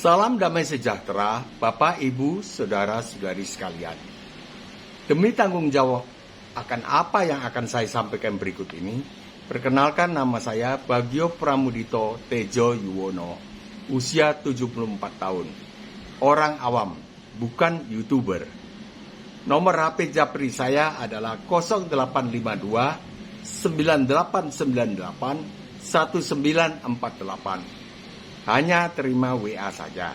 Salam damai sejahtera, Bapak, Ibu, Saudara-saudari sekalian. Demi tanggung jawab akan apa yang akan saya sampaikan berikut ini, perkenalkan nama saya Bagio Pramudito Tejo Yuwono, usia 74 tahun, orang awam, bukan YouTuber. Nomor HP Japri saya adalah 0852 9898 1948. Hanya terima WA saja.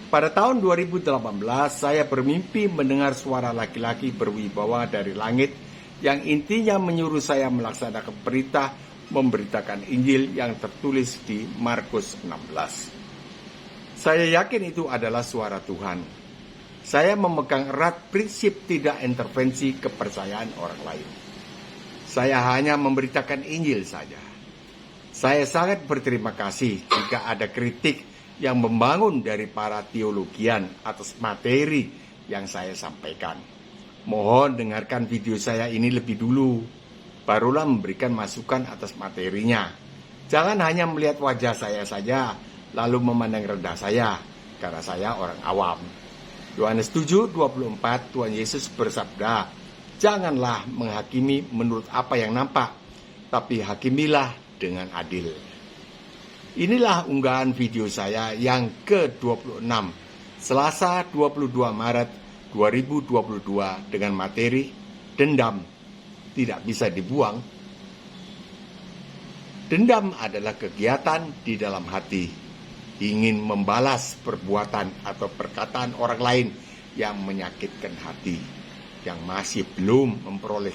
Pada tahun 2018, saya bermimpi mendengar suara laki-laki berwibawa dari langit yang intinya menyuruh saya melaksanakan perintah memberitakan Injil yang tertulis di Markus 16. Saya yakin itu adalah suara Tuhan. Saya memegang erat prinsip tidak intervensi kepercayaan orang lain. Saya hanya memberitakan Injil saja. Saya sangat berterima kasih jika ada kritik yang membangun dari para teologian atas materi yang saya sampaikan. Mohon dengarkan video saya ini lebih dulu, barulah memberikan masukan atas materinya. Jangan hanya melihat wajah saya saja, lalu memandang rendah saya, karena saya orang awam. Yohanes 7:24, Tuhan Yesus bersabda, "Janganlah menghakimi menurut apa yang nampak, tapi hakimilah dengan adil." Inilah unggahan video saya yang ke-26, Selasa 22 Maret 2022 dengan materi dendam tidak bisa dibuang. Dendam adalah kegiatan di dalam hati, ingin membalas perbuatan atau perkataan orang lain yang menyakitkan hati, yang masih belum memperoleh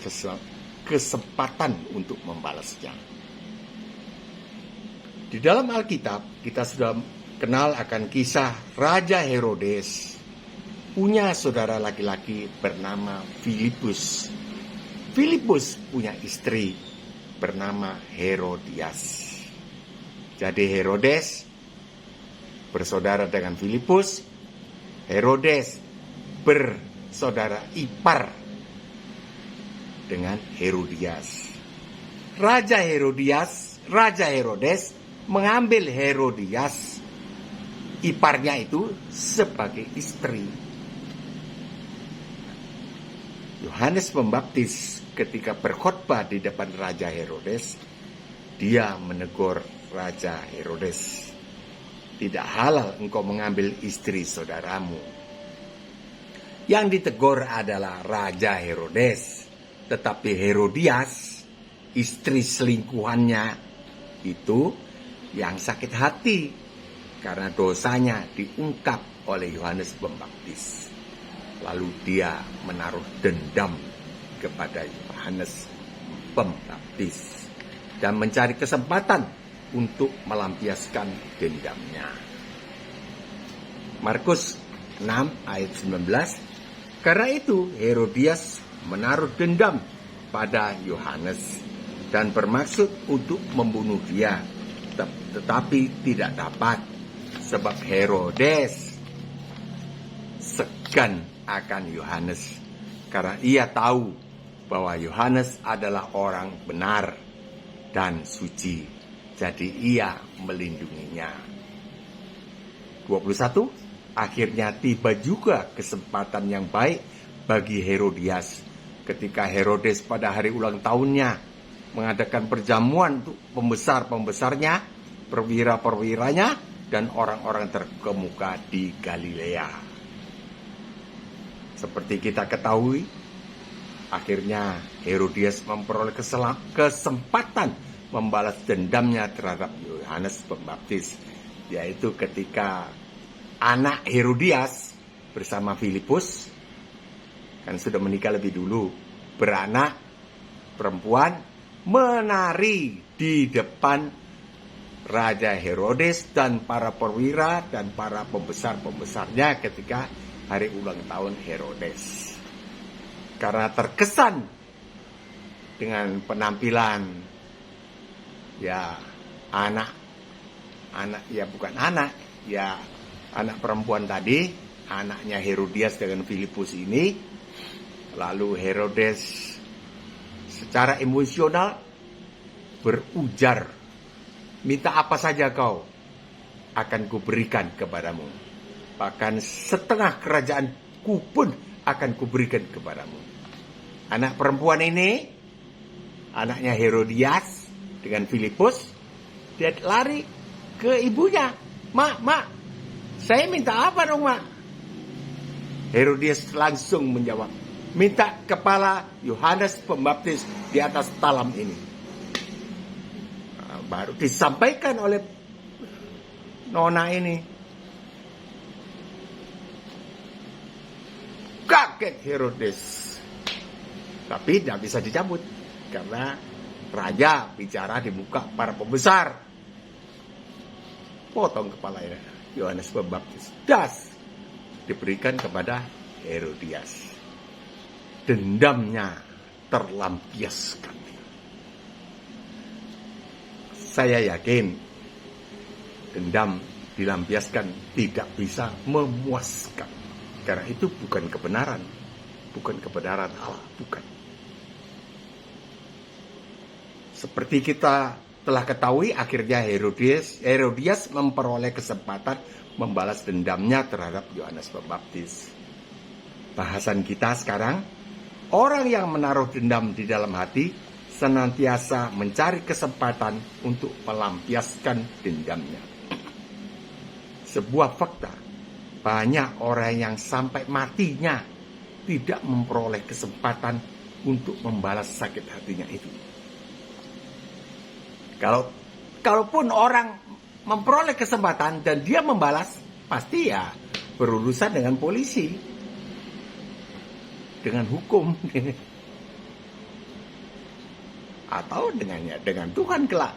kesempatan untuk membalasnya. Di dalam Alkitab, kita sudah kenal akan kisah Raja Herodes punya saudara laki-laki bernama Filipus. Filipus punya istri bernama Herodias. Jadi Herodes bersaudara dengan Filipus. Herodes bersaudara ipar dengan Herodias. Raja Herodes mengambil Herodias, iparnya itu, sebagai istri. Yohanes Pembaptis ketika berkhotbah di depan Raja Herodes, dia menegur Raja Herodes, "Tidak halal engkau mengambil istri saudaramu." Yang ditegur adalah Raja Herodes, tetapi Herodias, istri selingkuhannya itu, yang sakit hati karena dosanya diungkap oleh Yohanes Pembaptis. Lalu dia menaruh dendam kepada Yohanes Pembaptis dan mencari kesempatan untuk melampiaskan dendamnya. Markus 6 ayat 19, karena itu Herodias menaruh dendam pada Yohanes dan bermaksud untuk membunuh dia, tetapi tidak dapat, sebab Herodes segan akan Yohanes karena ia tahu bahwa Yohanes adalah orang benar dan suci, jadi ia melindunginya. 21. Akhirnya tiba juga kesempatan yang baik bagi Herodias ketika Herodes pada hari ulang tahunnya mengadakan perjamuan untuk pembesar-pembesarnya, perwira-perwiranya, dan orang-orang terkemuka di Galilea. Seperti kita ketahui, akhirnya Herodias memperoleh kesempatan membalas dendamnya terhadap Yohanes Pembaptis, yaitu ketika anak Herodias bersama Filipus, kan sudah menikah lebih dulu, beranak perempuan, menari di depan Raja Herodes dan para perwira dan para pembesar-pembesarnya ketika hari ulang tahun Herodes. Karena terkesan dengan penampilan anak perempuan tadi, anaknya Herodias dengan Filipus ini, lalu Herodes secara emosional berujar, "Minta apa saja kau, akan kuberikan kepadamu. Bahkan setengah kerajaanku pun akan kuberikan kepadamu. Anak perempuan ini, anaknya Herodias dengan Filipus, dia lari ke ibunya. Mak, saya minta apa dong, Mak? Herodias langsung menjawab, minta kepala Yohanes Pembaptis di atas talam ini. Nah, baru disampaikan oleh nona ini. Kaget Herodes. Tapi tidak bisa dicabut. Karena raja bicara di muka para pembesar. Potong kepalanya Yohanes Pembaptis. Das. Diberikan kepada Herodias. Dendamnya terlampiaskan. Saya yakin dendam dilampiaskan tidak bisa memuaskan. Karena itu bukan kebenaran. Bukan kebenaran Allah. Bukan. Seperti kita telah ketahui, akhirnya Herodias memperoleh kesempatan membalas dendamnya terhadap Yohanes Pembaptis. Bahasan kita sekarang, orang yang menaruh dendam di dalam hati senantiasa mencari kesempatan untuk melampiaskan dendamnya. Sebuah fakta, banyak orang yang sampai matinya tidak memperoleh kesempatan untuk membalas sakit hatinya itu. Kalaupun orang memperoleh kesempatan dan dia membalas, pasti ya berurusan dengan polisi, dengan hukum, atau dengan Tuhan kelak.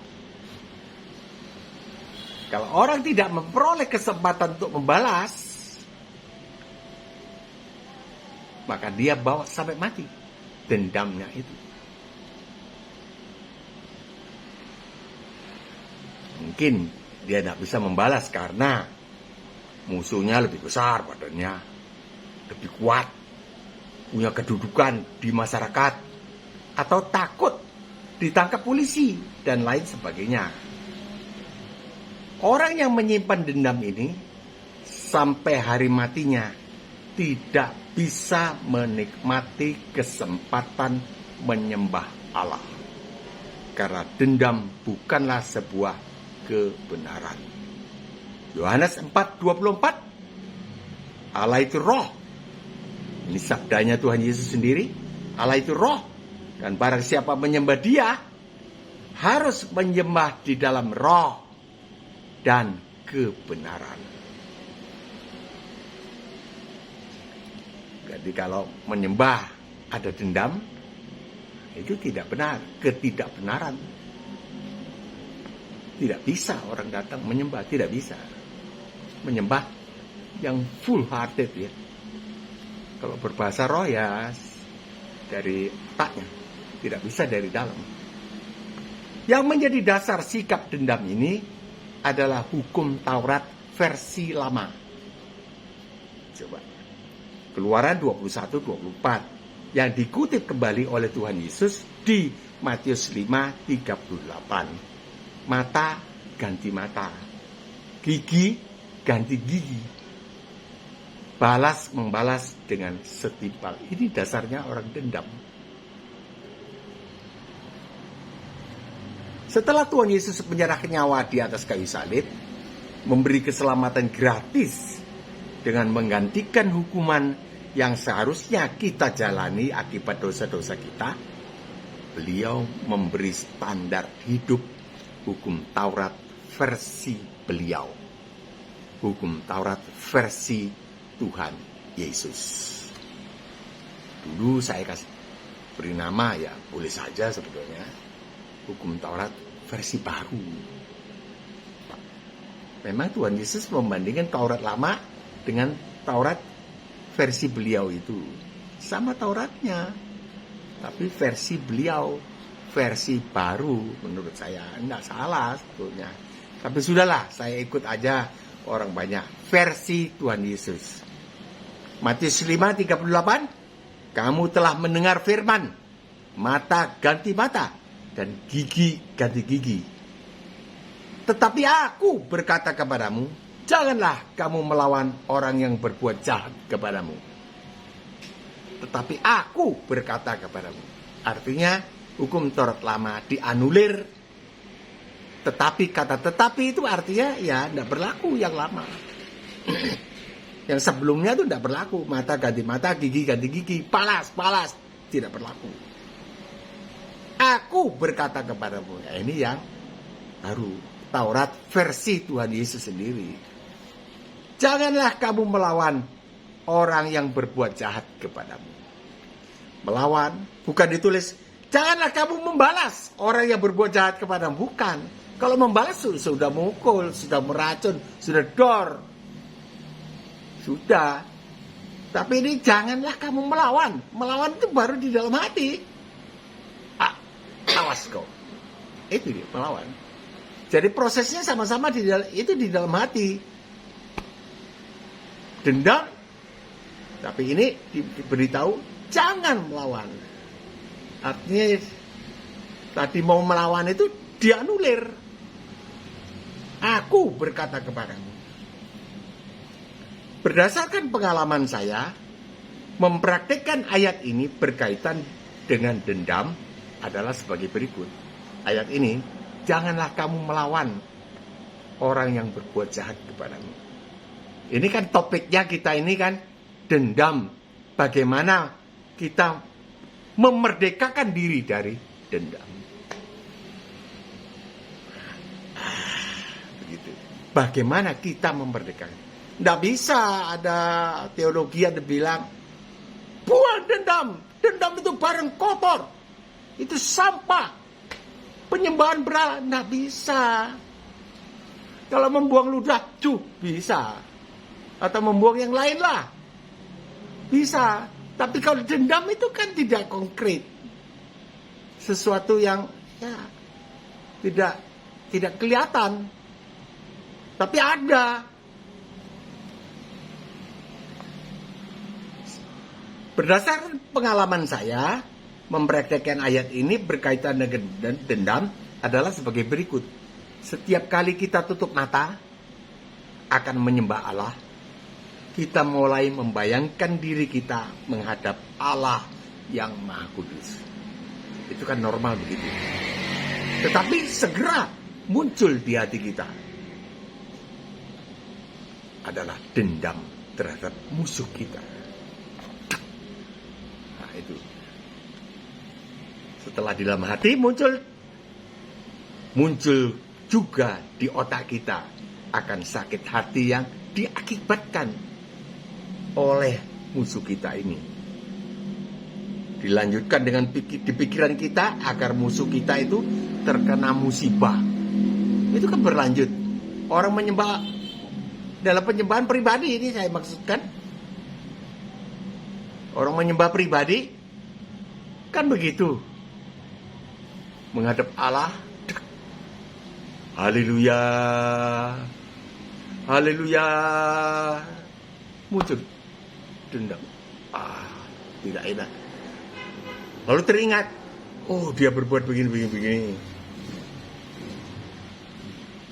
Kalau orang tidak memperoleh kesempatan untuk membalas, maka dia bawa sampai mati dendamnya itu. Mungkin dia tidak bisa membalas karena musuhnya lebih besar badannya, lebih kuat, punya kedudukan di masyarakat, atau takut ditangkap polisi, dan lain sebagainya. Orang yang menyimpan dendam ini sampai hari matinya tidak bisa menikmati kesempatan menyembah Allah. Karena dendam bukanlah sebuah kebenaran. Yohanes 4:24, Allah itu roh. Ini sabdanya Tuhan Yesus sendiri. Allah itu roh, dan barang siapa menyembah dia harus menyembah di dalam roh dan kebenaran. Jadi kalau menyembah ada dendam, itu tidak benar, ketidakbenaran. Tidak bisa orang datang menyembah, tidak bisa. Menyembah yang full hearted ya. Kalau berbahasa roh ya dari otaknya, tidak bisa dari dalam. Yang menjadi dasar sikap dendam ini adalah hukum Taurat versi lama. Coba. Keluaran 21:24 yang dikutip kembali oleh Tuhan Yesus di Matius 5:38. Mata ganti mata, gigi ganti gigi, balas membalas dengan setimpal. Ini dasarnya orang dendam. Setelah Tuhan Yesus menyerahkan nyawa di atas kayu salib, memberi keselamatan gratis dengan menggantikan hukuman yang seharusnya kita jalani akibat dosa-dosa kita, beliau memberi standar hidup hukum Taurat versi beliau. Hukum Taurat versi Tuhan Yesus. Dulu saya beri nama ya, boleh saja sebetulnya. Hukum Taurat versi baru. Memang Tuhan Yesus membandingkan Taurat lama dengan Taurat versi beliau itu. Sama Tauratnya, tapi versi beliau. Versi baru menurut saya enggak salah sebetulnya, tapi sudahlah, saya ikut aja orang banyak. Versi Tuhan Yesus, Matius 5:38, kamu telah mendengar firman, mata ganti mata dan gigi ganti gigi. Tetapi aku berkata kepadamu, janganlah kamu melawan orang yang berbuat jahat kepadamu. Tetapi aku berkata kepadamu. Artinya hukum Taurat lama dianulir. Tetapi kata tetapi itu artinya ya tidak berlaku yang lama. Yang sebelumnya itu tidak berlaku. Mata ganti mata, gigi ganti gigi, palas tidak berlaku. Aku berkata kepadamu. Ya, ini yang baru. Taurat versi Tuhan Yesus sendiri. Janganlah kamu melawan orang yang berbuat jahat kepadamu. Melawan, bukan ditulis, janganlah kamu membalas orang yang berbuat jahat kepadamu. Bukan. Kalau membalas sudah mukul, sudah meracun, sudah dor. Sudah. Tapi ini janganlah kamu melawan. Melawan itu baru di dalam hati. Awas kau. Itu dia, melawan. Jadi prosesnya sama-sama di dalam hati. Dendam. Tapi ini diberitahu jangan melawan. Artinya tadi mau melawan itu dianulir. Aku berkata kepadamu. Berdasarkan pengalaman saya, mempraktikkan ayat ini berkaitan dengan dendam adalah sebagai berikut. Ayat ini, janganlah kamu melawan orang yang berbuat jahat kepadamu. Ini kan topiknya kita ini kan dendam. Bagaimana kita memerdekakan diri dari dendam. Begitu. Bagaimana kita memerdekakan? Tidak bisa ada teologi yang bilang, buang dendam. Dendam itu barang kotor. Itu sampah. Penyembahan berhala. Tidak bisa. Kalau membuang ludah, bisa. Atau membuang yang lain lah. Bisa. Tapi kalau dendam itu kan tidak konkret. Sesuatu yang ya tidak kelihatan. Tapi ada. Berdasarkan pengalaman saya, mempraktekkan ayat ini berkaitan dengan dendam adalah sebagai berikut. Setiap kali kita tutup mata akan menyembah Allah, kita mulai membayangkan diri kita menghadap Allah yang Maha Kudus. Itu kan normal begitu. Tetapi segera muncul di hati kita adalah dendam terhadap musuh kita. Nah itu. Setelah di dalam hati muncul juga di otak kita akan sakit hati yang diakibatkan oleh musuh kita ini. Dilanjutkan dengan di pikiran kita agar musuh kita itu terkena musibah. Itu kan berlanjut. Orang menyembah dalam penyembahan pribadi ini saya maksudkan. Orang menyembah pribadi kan begitu. Menghadap Allah. Haleluya. Haleluya. Muncul dendam. Tidak enak. Lalu teringat, oh dia berbuat begini.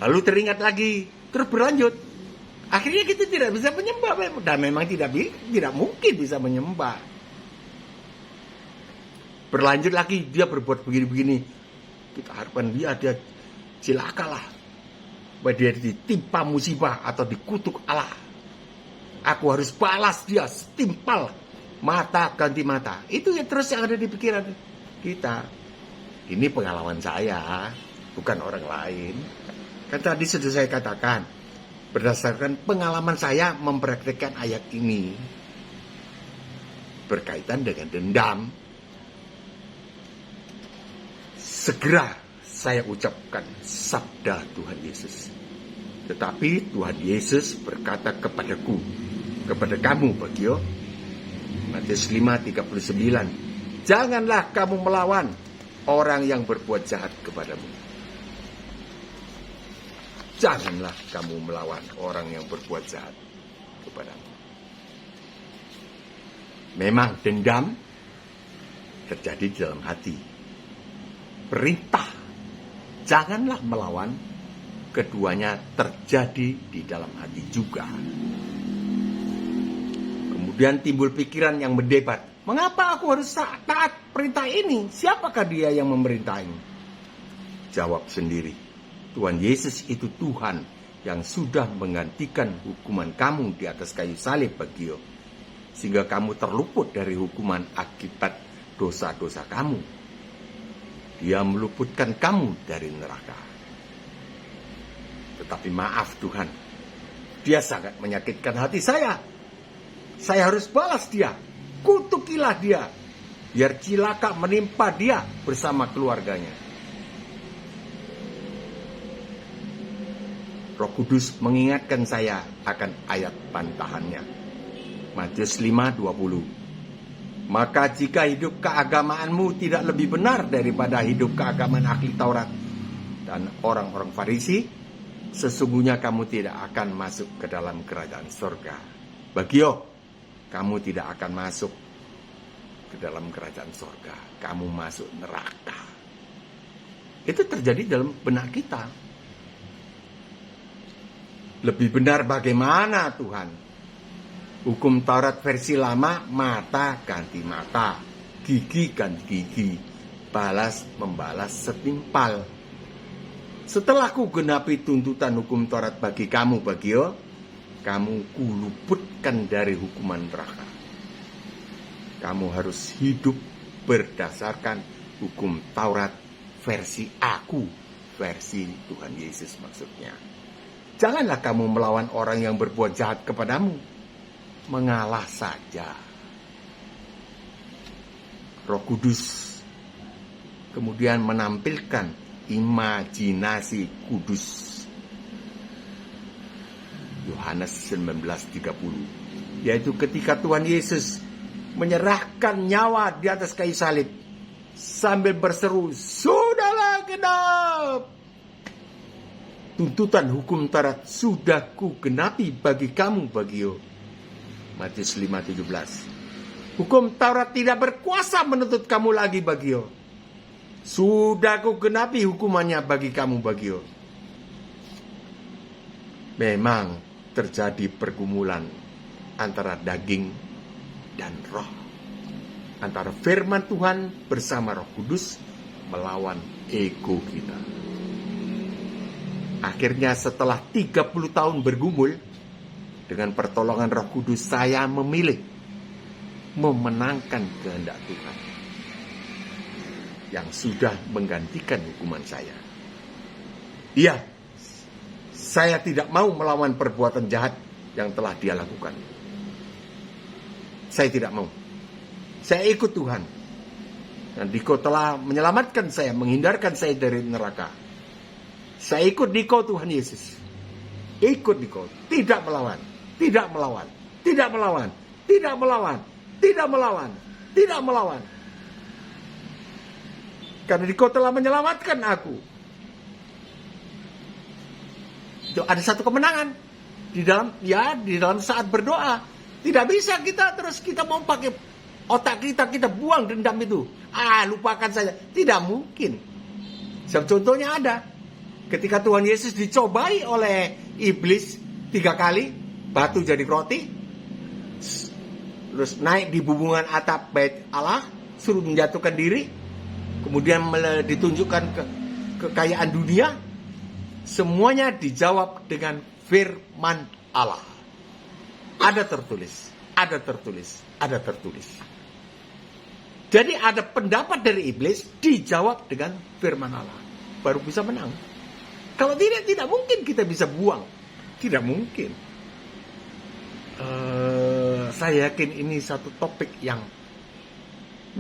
Lalu teringat lagi, terus berlanjut. Akhirnya kita tidak bisa menyembah, dan memang tidak mungkin bisa menyembah. Berlanjut lagi, dia berbuat begini. Kita harapkan dia celakalah, bahwa dia ditimpa musibah atau dikutuk Allah. Aku harus balas dia, setimpal, mata ganti mata. Itu yang terus yang ada di pikiran kita. Ini pengalaman saya, bukan orang lain. Kan tadi sudah saya katakan, berdasarkan pengalaman saya mempraktikkan ayat ini berkaitan dengan dendam. Segera saya ucapkan sabda Tuhan Yesus. Tetapi Tuhan Yesus berkata kepadaku, kepada kamu Bagio, Matius 5:39, janganlah kamu melawan orang yang berbuat jahat kepadamu. Janganlah kamu melawan orang yang berbuat jahat kepadamu. Memang dendam terjadi di dalam hati. Perintah, janganlah melawan keduanya terjadi di dalam hati juga. Kemudian timbul pikiran yang berdebat, mengapa aku harus taat perintah ini? Siapakah dia yang memerintah ini? Jawab sendiri, Tuhan Yesus itu Tuhan yang sudah menggantikan hukuman kamu di atas kayu salib Bagio, sehingga kamu terluput dari hukuman akibat dosa-dosa kamu. Dia meluputkan kamu dari neraka. Tetapi maaf Tuhan, dia sangat menyakitkan hati saya. Saya harus balas dia, kutukilah dia, biar cilaka menimpa dia bersama keluarganya. Roh Kudus mengingatkan saya akan ayat bantahannya. Matius 5:20. Maka jika hidup keagamaanmu tidak lebih benar daripada hidup keagamaan ahli Taurat dan orang-orang Farisi, sesungguhnya kamu tidak akan masuk ke dalam kerajaan surga. Bagio, kamu tidak akan masuk ke dalam kerajaan surga. Kamu masuk neraka. Itu terjadi dalam benak kita. Lebih benar bagaimana Tuhan? Hukum Taurat versi lama, mata ganti mata, gigi ganti gigi, balas membalas setimpal. Setelah ku genapi tuntutan hukum Taurat bagi kamu, Bagio, kamu kuluputkan dari hukuman neraka. Kamu harus hidup berdasarkan hukum Taurat versi aku, versi Tuhan Yesus maksudnya. Janganlah kamu melawan orang yang berbuat jahat kepadamu. Mengalah saja. Roh Kudus kemudian menampilkan imajinasi kudus. Yohanes 19:30, yaitu ketika Tuhan Yesus menyerahkan nyawa di atas kayu salib sambil berseru, "Sudahlah genap. Tuntutan hukum Taurat sudah ku genapi bagi kamu, Bagio." Matius 5:17. Hukum Taurat tidak berkuasa menuntut kamu lagi, Bagio. Sudah ku genapi hukumannya bagi kamu, Bagio. Memang terjadi pergumulan antara daging dan roh, antara firman Tuhan bersama Roh Kudus melawan ego kita. Akhirnya setelah 30 tahun bergumul, dengan pertolongan Roh Kudus saya memilih memenangkan kehendak Tuhan yang sudah menggantikan hukuman saya. Iya, saya tidak mau melawan perbuatan jahat yang telah dia lakukan. Saya tidak mau. Saya ikut Tuhan. Dan Diko telah menyelamatkan saya, menghindarkan saya dari neraka. Saya ikut Diko Tuhan Yesus. Ikut Diko. Tidak melawan. Tidak melawan. Tidak melawan. Tidak melawan. Tidak melawan. Tidak melawan. Karena Diko telah menyelamatkan aku. Itu ada satu kemenangan di dalam saat berdoa. Tidak bisa kita mau pakai otak kita buang dendam itu. Lupakan saja. Tidak mungkin. Contohnya ada. Ketika Tuhan Yesus dicobai oleh iblis 3 kali, batu jadi roti, terus naik di bumbungan atap bait Allah, suruh menjatuhkan diri, kemudian ditunjukkan kekayaan dunia. Semuanya dijawab dengan firman Allah. Ada tertulis, ada tertulis, ada tertulis. Jadi ada pendapat dari iblis dijawab dengan firman Allah. Baru bisa menang. Kalau tidak mungkin kita bisa buang. Tidak mungkin. Saya yakin ini satu topik yang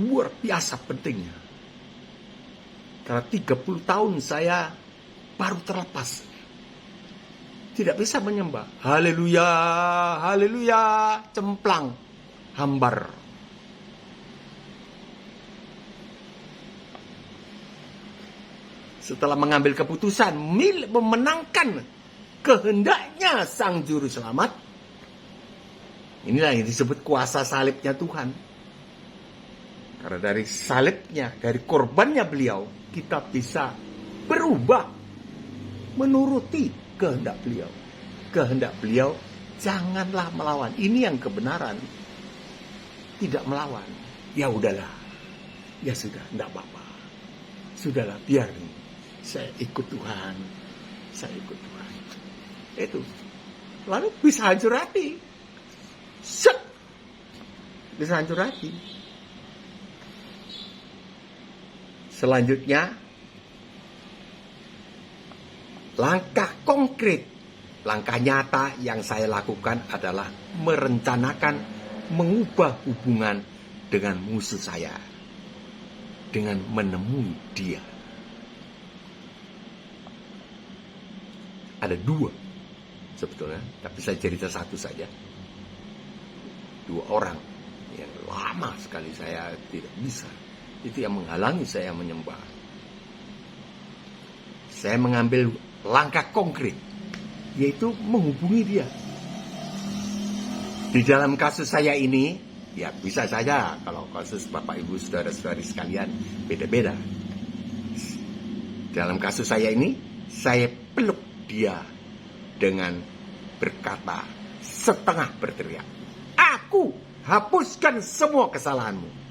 luar biasa pentingnya. Karena 30 tahun saya baru terlepas. Tidak bisa menyembah. Haleluya, haleluya, cemplang, hambar. Setelah mengambil keputusan memenangkan kehendaknya Sang Juru Selamat, inilah yang disebut kuasa salibnya Tuhan. Karena dari salibnya, dari korbannya beliau, kita bisa berubah. menuruti kehendak beliau. Kehendak beliau, janganlah melawan. Ini yang kebenaran. Tidak melawan. Ya udahlah. Ya sudah, enggak apa-apa. Sudahlah, biarin. Saya ikut Tuhan. Saya ikut Tuhan. Itu. Lalu bisa hancur hati. Set. Bisa hancur hati. Selanjutnya, langkah konkret, langkah nyata yang saya lakukan adalah merencanakan mengubah hubungan dengan musuh saya dengan menemui dia. Ada dua sebetulnya, tapi saya cerita satu saja. Dua orang yang lama sekali saya tidak bisa. Itu yang menghalangi saya menyembah. Saya mengambil langkah konkret, yaitu menghubungi dia. Di dalam kasus saya ini, ya bisa saja kalau kasus Bapak Ibu Saudara-saudari sekalian beda-beda. Dalam kasus saya ini, saya peluk dia dengan berkata setengah berteriak, "Aku hapuskan semua kesalahanmu."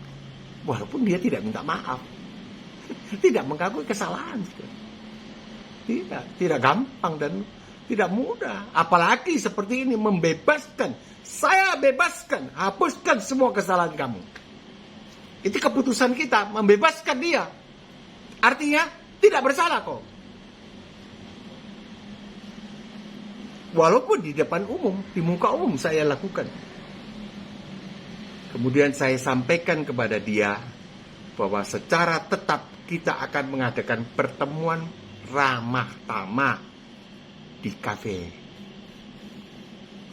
Walaupun dia tidak minta maaf, tidak mengakui kesalahan. Tidak gampang dan tidak mudah. Apalagi seperti ini, membebaskan. Saya bebaskan, hapuskan semua kesalahan kamu. Itu keputusan kita, membebaskan dia. Artinya, tidak bersalah kok. Walaupun di depan umum, di muka umum saya lakukan. Kemudian saya sampaikan kepada dia bahwa secara tetap kita akan mengadakan pertemuan ramah tamah di kafe.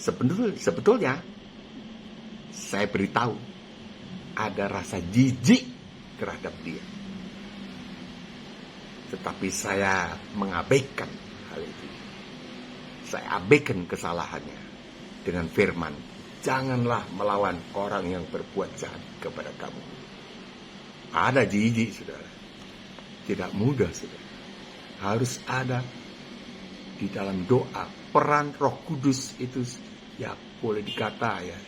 Sebetulnya saya beritahu ada rasa jijik terhadap dia. Tetapi saya mengabaikan hal itu. Saya abaikan kesalahannya dengan firman, janganlah melawan orang yang berbuat jahat kepada kamu. Ada jijik, saudara. Tidak mudah, saudara. Harus ada di dalam doa. Peran Roh Kudus itu, ya boleh dikata ya.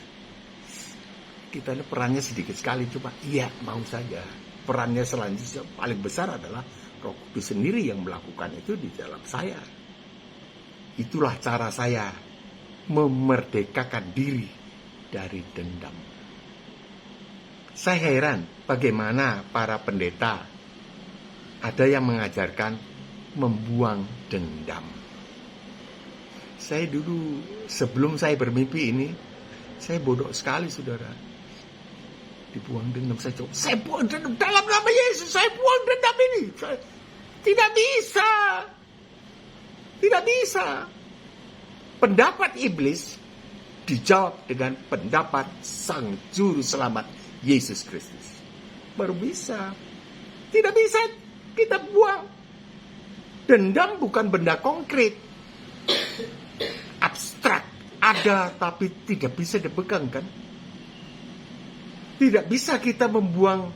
Kita ini perannya sedikit sekali, cuma iya mau saja. Perannya selanjutnya paling besar adalah Roh Kudus sendiri yang melakukan itu di dalam saya. Itulah cara saya memerdekakan diri dari dendam. Saya heran bagaimana para pendeta ada yang mengajarkan membuang dendam. Saya dulu sebelum saya bermimpi ini, saya bodoh sekali, saudara. Dibuang dendam, saya buang dendam dalam nama Yesus, saya buang dendam ini. Tidak bisa. Tidak bisa. Pendapat iblis dijawab dengan pendapat Sang Juru Selamat Yesus Kristus. Baru bisa. Tidak bisa kita buang. Dendam bukan benda konkret. Abstrak. Ada tapi tidak bisa dipegang, kan? Tidak bisa kita membuang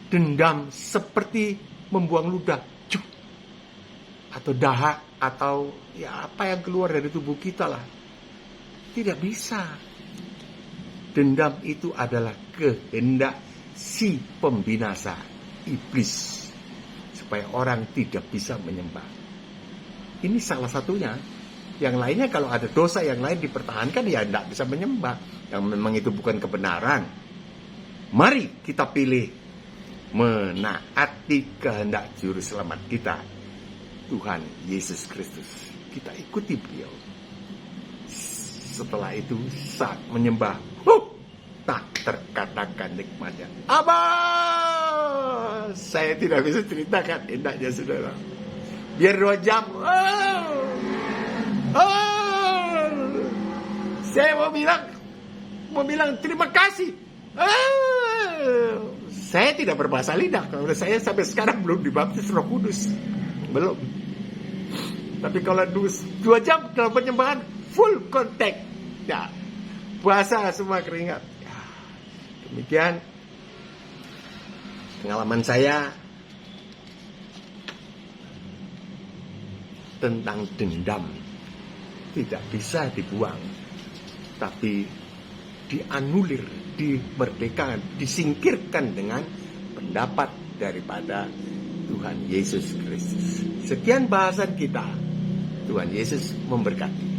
dendam seperti membuang ludah. Atau dahak. Atau ya apa yang keluar dari tubuh kita lah. Tidak bisa. Dendam itu adalah kehendak si pembinasa, iblis, supaya orang tidak bisa menyembah. Ini salah satunya. Yang lainnya kalau ada dosa yang lain dipertahankan, ya tidak bisa menyembah. Yang memang itu bukan kebenaran. Mari kita pilih menaati kehendak Juru Selamat kita, Tuhan Yesus Kristus. Kita ikuti beliau. Setelah itu saat menyembah, tak terkatakan nikmatnya. Abah, saya tidak bisa ceritakan indahnya, saudara. Biar 2 jam. Saya mau bilang terima kasih. Saya tidak berbahasa lidah. Kalau saya sampai sekarang belum dibaptis Roh Kudus. Belum. Tapi kalau 2 jam dalam penyembahan full contact, ya, puasa semua keringat. Ya, demikian pengalaman saya. tentang dendam tidak bisa dibuang, tapi dianulir, dimerdekakan, disingkirkan dengan pendapat daripada Tuhan Yesus Kristus. Sekian bahasan kita. Tuhan Yesus memberkati.